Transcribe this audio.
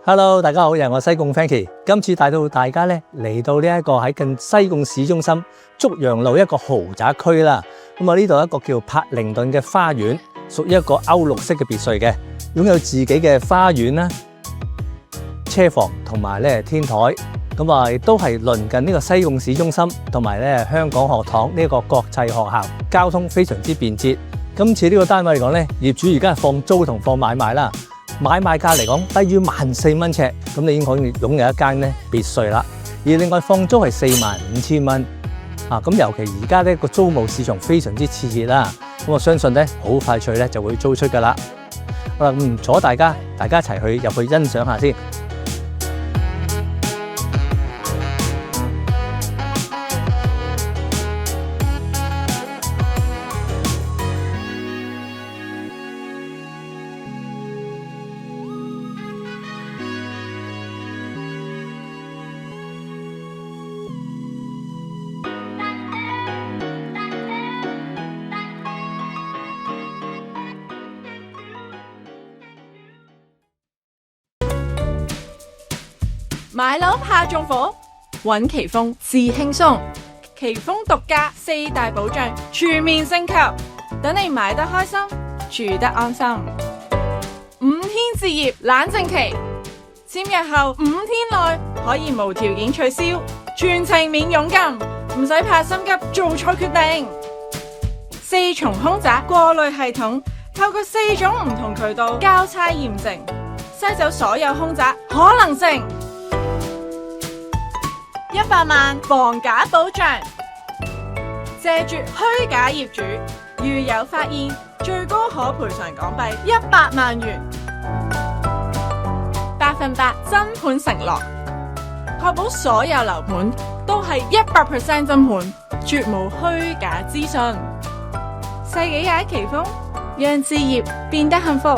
Hello， 大家好，又係我西貢 Frankie， 今次帶到大家咧嚟到呢一個喺近西貢市中心竹洋路一個豪宅區啦。咁啊呢度一個叫柏靈頓嘅花園，屬於一個歐陸式嘅別墅嘅，擁有自己嘅花園啦、車房同埋咧天台。咁啊亦都係鄰近呢個西貢市中心同埋咧香港學堂呢一個國際學校，交通非常之便捷。今次呢個單位嚟講咧，業主而家係放租同放買賣啦。買賣價嚟講低於14,000蚊尺，咁你已經可以擁有一間咧別墅啦。而另外放租係45,000蚊啊！咁尤其而家呢個租務市場非常之熾熱啦，咁我相信咧好快脆咧就會租出噶啦。好啦，唔阻大家一齊去入去欣賞下先。買樓怕縱火，揾奇豐至輕鬆。奇豐獨家4大保障全面升級，等你買得開心，住得安心。5天置業冷靜期，簽約後5天內可以無條件取消，全程免佣金，唔使怕心急做錯決定。4重凶宅過濾系統，透過4種唔同渠道交叉驗證，篩走所有凶宅可能性。100萬防假保障，謝絕虛假業主，如有發現，最高可賠償港幣100萬元。100%真盤承諾，確保所有樓盤都係100%真盤，絕無虛假資訊。世紀佳奇豐，讓置業變得幸福。